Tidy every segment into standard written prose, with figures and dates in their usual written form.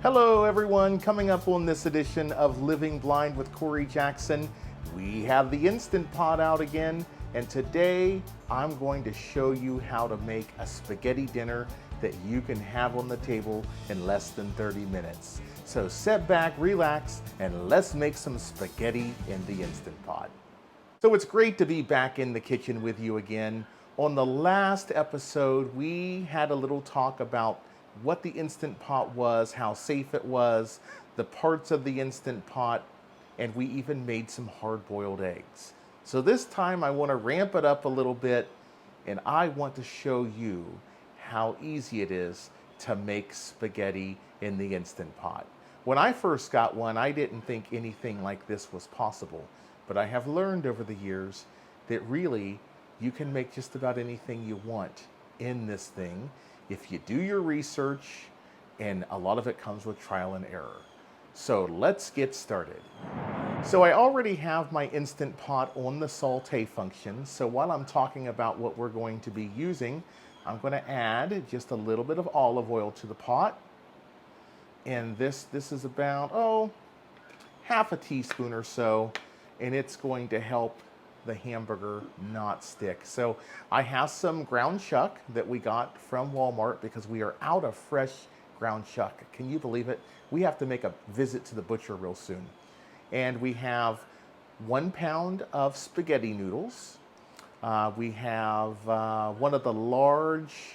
Hello everyone, coming up on this edition of Living Blind with Cory Jackson, we have the Instant Pot out again, and today I'm going to show you how to make a spaghetti dinner that you can have on the table in less than 30 minutes. So sit back, relax, and let's make some spaghetti in the Instant Pot. So it's great to be back in the kitchen with you again. On the last episode, we had a little talk about what the Instant Pot was, how safe it was, the parts of the Instant Pot, and we even made some hard-boiled eggs. So this time I want to ramp it up a little bit, and I want to show you how easy it is to make spaghetti in the Instant Pot. When I first got one, I didn't think anything like this was possible, but I have learned over the years that really you can make just about anything you want in this thing if you do your research, and a lot of it comes with trial and error. So let's get started. So I already have my Instant Pot on the saute function. So while I'm talking about what we're going to be using, I'm going to add just a little bit of olive oil to the pot. And this is about, half a teaspoon or so, and it's going to help the hamburger not stick. So I have some ground chuck that we got from Walmart because we are out of fresh ground chuck. Can you believe it? We have to make a visit to the butcher real soon. And we have 1 pound of spaghetti noodles. We have one of the large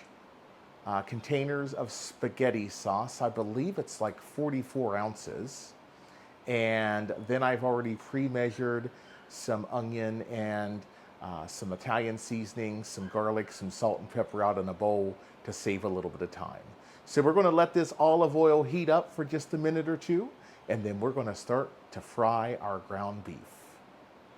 containers of spaghetti sauce. I believe it's like 44 ounces. And then I've already pre-measured some onion and some Italian seasoning, some garlic, some salt and pepper out in a bowl to save a little bit of time. So we're going to let this olive oil heat up for just a minute or two, and then we're going to start to fry our ground beef.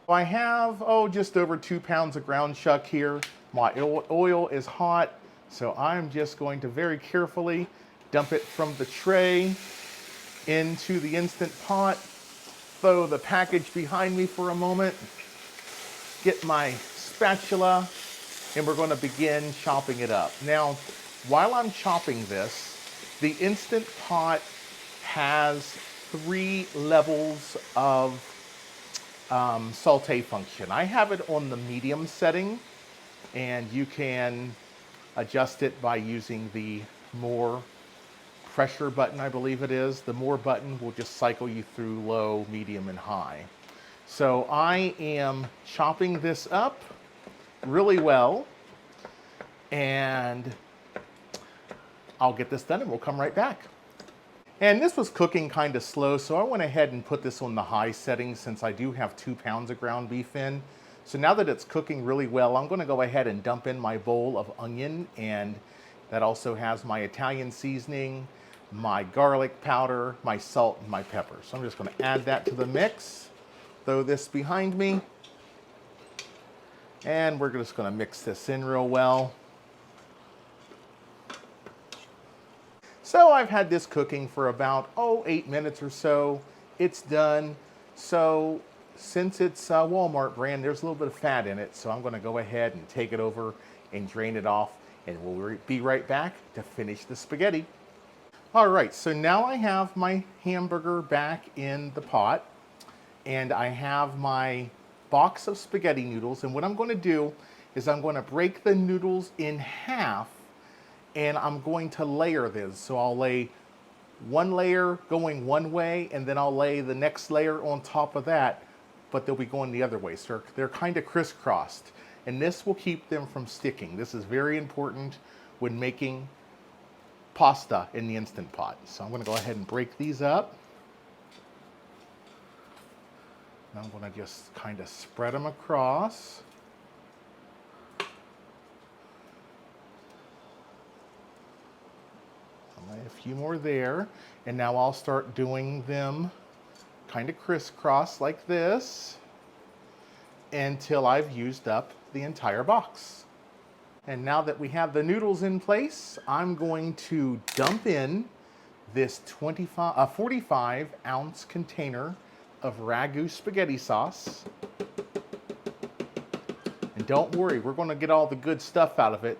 I have, just over 2 pounds of ground chuck here. My oil is hot, so I'm just going to very carefully dump it from the tray into the Instant Pot. Throw the package behind me for a moment, get my spatula, and we're going to begin chopping it up. Now, while I'm chopping this, the Instant Pot has 3 levels of saute function. I have it on the medium setting, and you can adjust it by using the more pressure button, I believe it is. The more button will just cycle you through low, medium, and high. So I am chopping this up really well, and I'll get this done and we'll come right back. And this was cooking kind of slow, so I went ahead and put this on the high setting since I do have 2 pounds of ground beef in. So now that it's cooking really well, I'm going to go ahead and dump in my bowl of onion, and that also has my Italian seasoning, my garlic powder, my salt, and my pepper. So I'm just going to add that to the mix, throw this behind me, and we're just going to mix this in real well. So I've had this cooking for about, 8 minutes or so. It's done. So since it's a Walmart brand, there's a little bit of fat in it. So I'm going to go ahead and take it over and drain it off, and we'll be right back to finish the spaghetti. All right, so now I have my hamburger back in the pot, and I have my box of spaghetti noodles, and what I'm going to do is I'm going to break the noodles in half, and I'm going to layer this. So I'll lay one layer going one way, and then I'll lay the next layer on top of that, but they'll be going the other way. So they're kind of crisscrossed, and this will keep them from sticking. This is very important when making pasta in the Instant Pot. So I'm going to go ahead and break these up. And I'm going to just kind of spread them across. I'll lay a few more there. And now I'll start doing them kind of crisscross like this until I've used up the entire box. And now that we have the noodles in place, I'm going to dump in this 45-ounce container of ragu spaghetti sauce. And don't worry, we're going to get all the good stuff out of it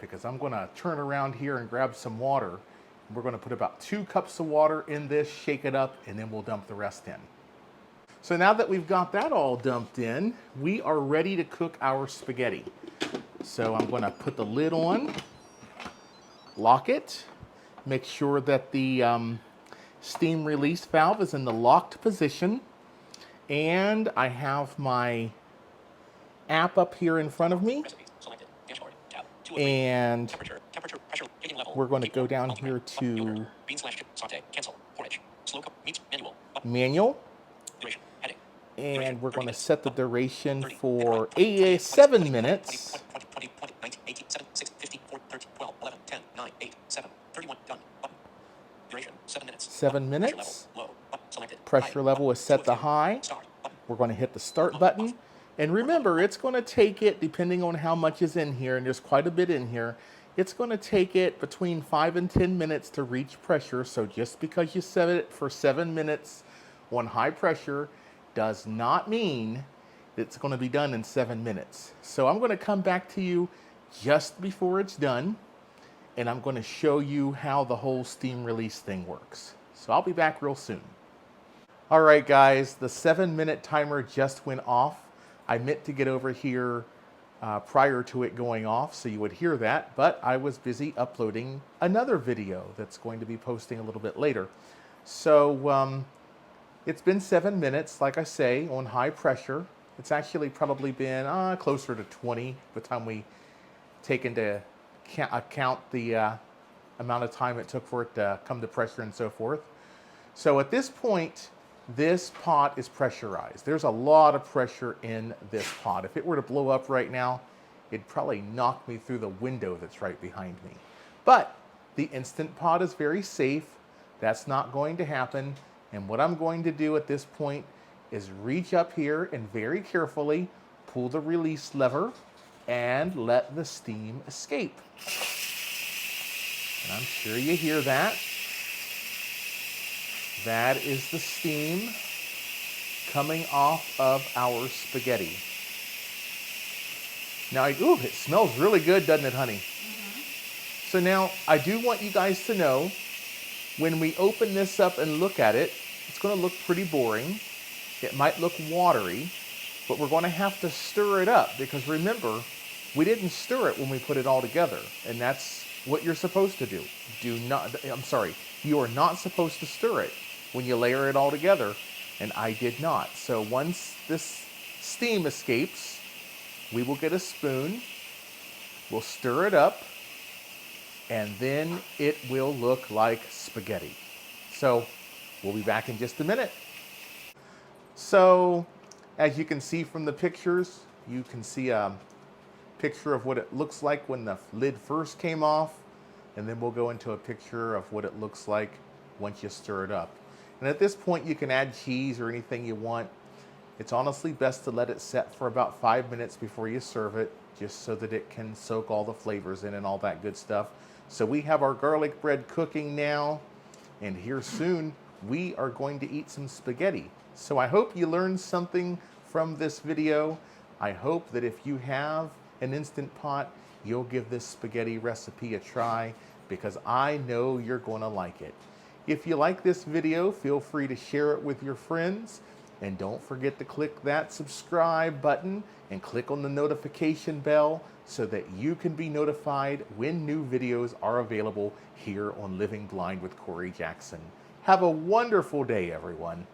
because I'm going to turn around here and grab some water We're going to put about 2 cups of water in this, shake it up, and then we'll dump the rest in. So now that we've got that all dumped in, we are ready to cook our spaghetti. So I'm going to put the lid on, lock it, make sure that the steam release valve is in the locked position, and I have my app up here in front of me, and we're going to go down here to manual, and we're going to set the duration for 7 minutes. 7 minutes. Pressure level is set to high. We're going to hit the start button. And remember, it's going to take it, depending on how much is in here, and there's quite a bit in here, it's going to take it between 5 and 10 minutes to reach pressure. So just because you set it for 7 minutes on high pressure does not mean it's going to be done in 7 minutes. So I'm going to come back to you just before it's done, and I'm going to show you how the whole steam release thing works. So I'll be back real soon. All right, guys, the 7-minute timer just went off. I meant to get over here prior to it going off so you would hear that, but I was busy uploading another video that's going to be posting a little bit later. So it's been 7 minutes, like I say, on high pressure. It's actually probably been closer to 20 by the time we take into account the amount of time it took for it to come to pressure and so forth. So at this point, this pot is pressurized. There's a lot of pressure in this pot. If it were to blow up right now, it'd probably knock me through the window that's right behind me. But the Instant Pot is very safe. That's not going to happen. And what I'm going to do at this point is reach up here and very carefully pull the release lever and let the steam escape. And I'm sure you hear that. That is the steam coming off of our spaghetti. Now, ooh, it smells really good, doesn't it, honey? Mm-hmm. So now, I do want you guys to know, when we open this up and look at it, it's going to look pretty boring. It might look watery, but we're going to have to stir it up, because remember, we didn't stir it when we put it all together, and that's what you're supposed to do. You are not supposed to stir it when you layer it all together, and I did not. So once this steam escapes, we will get a spoon, we'll stir it up, and then it will look like spaghetti. So we'll be back in just a minute. So as you can see from the pictures, you can see a picture of what it looks like when the lid first came off, and then we'll go into a picture of what it looks like once you stir it up. And at this point, you can add cheese or anything you want. It's honestly best to let it set for about 5 minutes before you serve it, just so that it can soak all the flavors in and all that good stuff. So we have our garlic bread cooking now, and here soon we are going to eat some spaghetti. So I hope you learned something from this video. I hope that if you have an Instant Pot, you'll give this spaghetti recipe a try, because I know you're going to like it. If you like this video, feel free to share it with your friends, and don't forget to click that subscribe button and click on the notification bell so that you can be notified when new videos are available here on Living Blind with Cory Jackson. Have a wonderful day, everyone.